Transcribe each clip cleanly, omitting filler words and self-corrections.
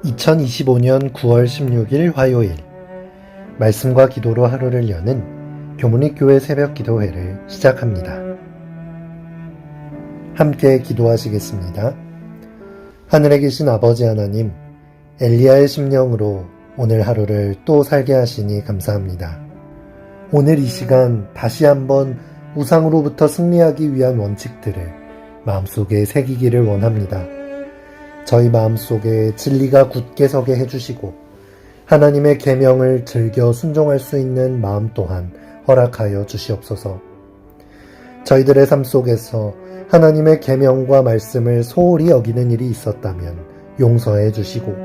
2025년 9월 16일 화요일 말씀과 기도로 하루를 여는 교문익교회 새벽 기도회를 시작합니다. 함께 기도하시겠습니다. 하늘에 계신 아버지 하나님, 엘리야의 심령으로 오늘 하루를 또 살게 하시니 감사합니다. 오늘 이 시간 다시 한번 우상으로부터 승리하기 위한 원칙들을 마음속에 새기기를 원합니다. 저희 마음속에 진리가 굳게 서게 해주시고 하나님의 계명을 즐겨 순종할 수 있는 마음 또한 허락하여 주시옵소서. 저희들의 삶 속에서 하나님의 계명과 말씀을 소홀히 여기는 일이 있었다면 용서해 주시고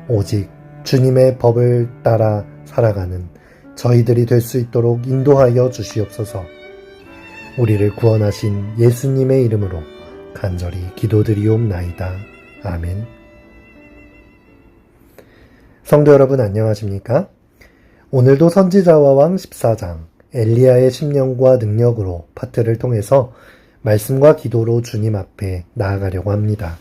오직 주님의 법을 따라 살아가는 저희들이 될 수 있도록 인도하여 주시옵소서. 우리를 구원하신 예수님의 이름으로 간절히 기도드리옵나이다. 아멘. 성도 여러분 안녕하십니까? 오늘도 선지자와 왕 14장 엘리야의 심령과 능력으로 파트를 통해서 말씀과 기도로 주님 앞에 나아가려고 합니다.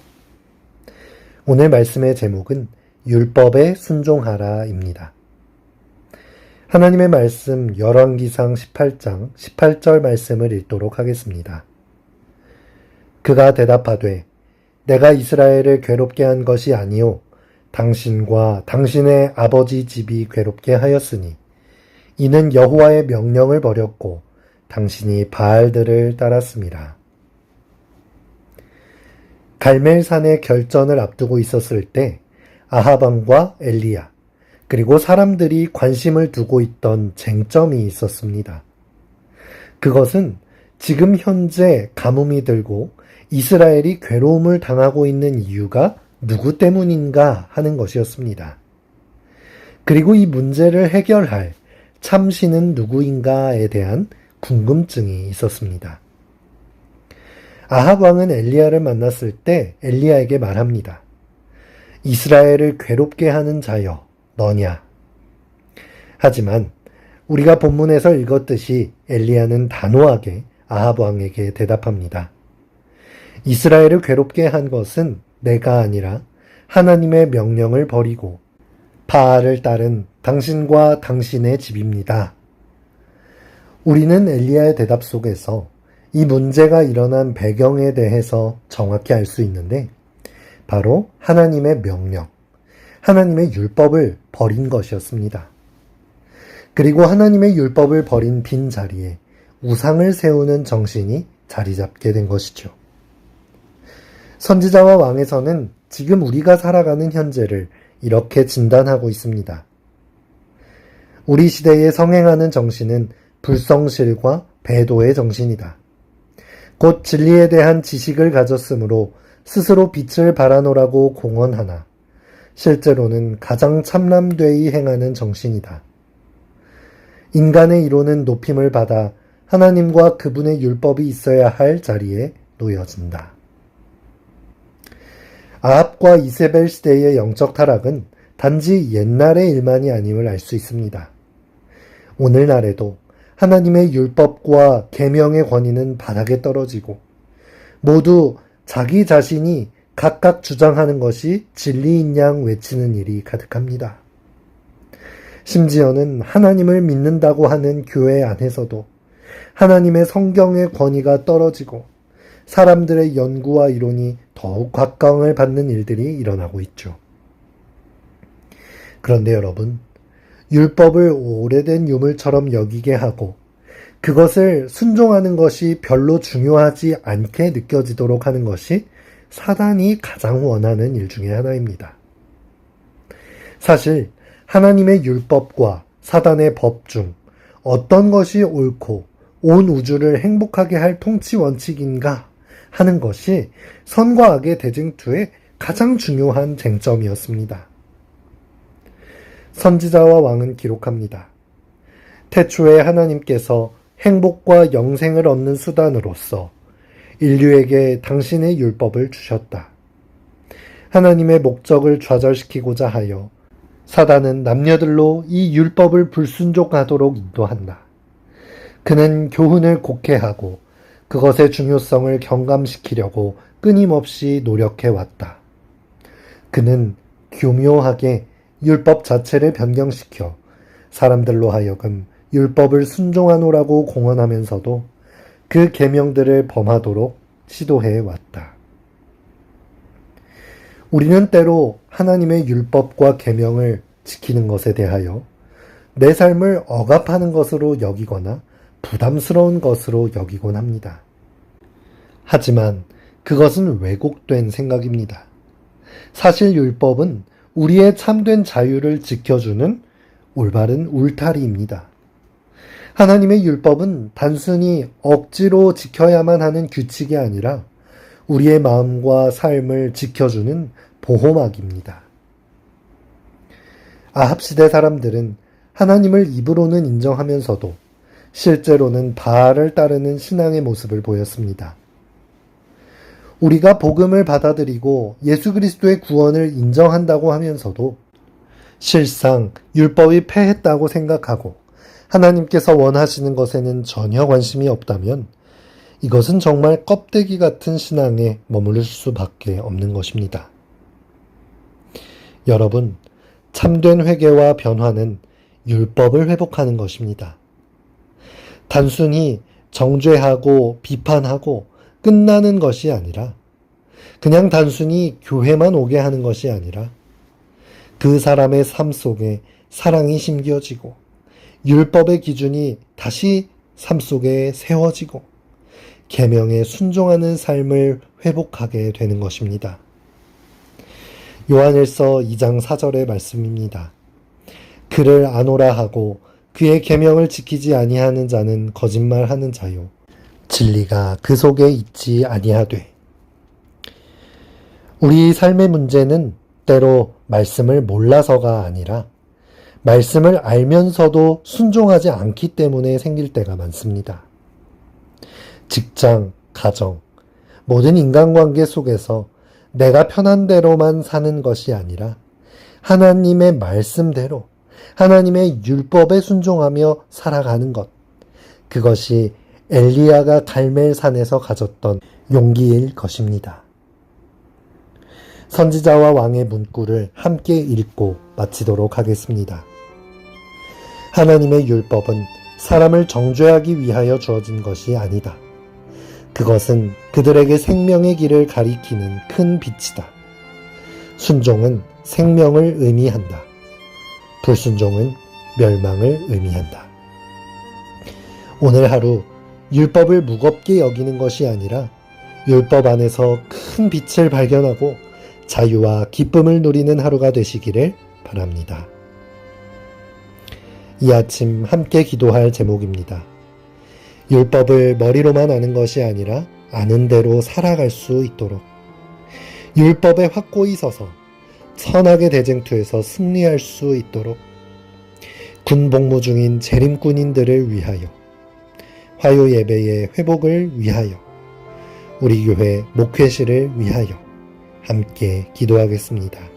오늘 말씀의 제목은 율법에 순종하라입니다. 하나님의 말씀 열왕기상 18장 18절 말씀을 읽도록 하겠습니다. 그가 대답하되 내가 이스라엘을 괴롭게 한 것이 아니요 당신과 당신의 아버지 집이 괴롭게 하였으니 이는 여호와의 명령을 버렸고 당신이 바알들을 따랐습니다. 갈멜산의 결전을 앞두고 있었을 때 아합 왕과 엘리야 그리고 사람들이 관심을 두고 있던 쟁점이 있었습니다. 그것은 지금 현재 가뭄이 들고 이스라엘이 괴로움을 당하고 있는 이유가 누구 때문인가 하는 것이었습니다. 그리고 이 문제를 해결할 참신은 누구인가에 대한 궁금증이 있었습니다. 아합 왕은 엘리야를 만났을 때 엘리야에게 말합니다. 이스라엘을 괴롭게 하는 자여 너냐? 하지만 우리가 본문에서 읽었듯이 엘리야는 단호하게 아합 왕에게 대답합니다. 이스라엘을 괴롭게 한 것은 내가 아니라 하나님의 명령을 버리고 바알을 따른 당신과 당신의 집입니다. 우리는 엘리야의 대답 속에서 이 문제가 일어난 배경에 대해서 정확히 알 수 있는데 바로 하나님의 명령, 하나님의 율법을 버린 것이었습니다. 그리고 하나님의 율법을 버린 빈자리에 우상을 세우는 정신이 자리 잡게 된 것이죠. 선지자와 왕에서는 지금 우리가 살아가는 현재를 이렇게 진단하고 있습니다. 우리 시대에 성행하는 정신은 불성실과 배도의 정신이다. 곧 진리에 대한 지식을 가졌으므로 스스로 빛을 발하노라고 공언하나 실제로는 가장 참람되이 행하는 정신이다. 인간의 이론은 높임을 받아 하나님과 그분의 율법이 있어야 할 자리에 놓여진다. 아합과 이세벨 시대의 영적 타락은 단지 옛날의 일만이 아님을 알 수 있습니다. 오늘날에도 하나님의 율법과 계명의 권위는 바닥에 떨어지고 모두 자기 자신이 각각 주장하는 것이 진리인 양 외치는 일이 가득합니다. 심지어는 하나님을 믿는다고 하는 교회 안에서도 하나님의 성경의 권위가 떨어지고 사람들의 연구와 이론이 더욱 곽광을 받는 일들이 일어나고 있죠. 그런데 여러분, 율법을 오래된 유물처럼 여기게 하고 그것을 순종하는 것이 별로 중요하지 않게 느껴지도록 하는 것이 사단이 가장 원하는 일 중에 하나입니다. 사실 하나님의 율법과 사단의 법 중 어떤 것이 옳고 온 우주를 행복하게 할 통치 원칙인가 하는 것이 선과 악의 대쟁투의 가장 중요한 쟁점이었습니다. 선지자와 왕은 기록합니다. 태초에 하나님께서 행복과 영생을 얻는 수단으로서 인류에게 당신의 율법을 주셨다. 하나님의 목적을 좌절시키고자 하여 사단은 남녀들로 이 율법을 불순종하도록 인도한다. 그는 교훈을 곡해하고 그것의 중요성을 경감시키려고 끊임없이 노력해왔다. 그는 교묘하게 율법 자체를 변경시켜 사람들로 하여금 율법을 순종하노라고 공언하면서도 그 계명들을 범하도록 시도해 왔다. 우리는 때로 하나님의 율법과 계명을 지키는 것에 대하여 내 삶을 억압하는 것으로 여기거나 부담스러운 것으로 여기곤 합니다. 하지만 그것은 왜곡된 생각입니다. 사실 율법은 우리의 참된 자유를 지켜주는 올바른 울타리입니다. 하나님의 율법은 단순히 억지로 지켜야만 하는 규칙이 아니라 우리의 마음과 삶을 지켜주는 보호막입니다. 아합 시대 사람들은 하나님을 입으로는 인정하면서도 실제로는 바알을 따르는 신앙의 모습을 보였습니다. 우리가 복음을 받아들이고 예수 그리스도의 구원을 인정한다고 하면서도 실상 율법이 패했다고 생각하고 하나님께서 원하시는 것에는 전혀 관심이 없다면 이것은 정말 껍데기 같은 신앙에 머무를 수밖에 없는 것입니다. 여러분, 참된 회개와 변화는 율법을 회복하는 것입니다. 단순히 정죄하고 비판하고 끝나는 것이 아니라 그냥 단순히 교회만 오게 하는 것이 아니라 그 사람의 삶 속에 사랑이 심겨지고 율법의 기준이 다시 삶 속에 세워지고 계명에 순종하는 삶을 회복하게 되는 것입니다. 요한일서 2장 4절의 말씀입니다. 그를 아노라 하고 그의 계명을 지키지 아니하는 자는 거짓말하는 자요 진리가 그 속에 있지 아니하되. 우리 삶의 문제는 때로 말씀을 몰라서가 아니라 말씀을 알면서도 순종하지 않기 때문에 생길 때가 많습니다. 직장, 가정, 모든 인간관계 속에서 내가 편한 대로만 사는 것이 아니라 하나님의 말씀대로 하나님의 율법에 순종하며 살아가는 것, 그것이 엘리야가 갈멜산에서 가졌던 용기일 것입니다. 선지자와 왕의 문구를 함께 읽고 마치도록 하겠습니다. 하나님의 율법은 사람을 정죄하기 위하여 주어진 것이 아니다. 그것은 그들에게 생명의 길을 가리키는 큰 빛이다. 순종은 생명을 의미한다. 불순종은 멸망을 의미한다. 오늘 하루 율법을 무겁게 여기는 것이 아니라 율법 안에서 큰 빛을 발견하고 자유와 기쁨을 누리는 하루가 되시기를 바랍니다. 이 아침 함께 기도할 제목입니다. 율법을 머리로만 아는 것이 아니라 아는 대로 살아갈 수 있도록 율법에 확고히 서서 선악의 대쟁투에서 승리할 수 있도록 군복무 중인 재림꾼인들을 위하여 화요 예배의 회복을 위하여 우리 교회 목회실을 위하여 함께 기도하겠습니다.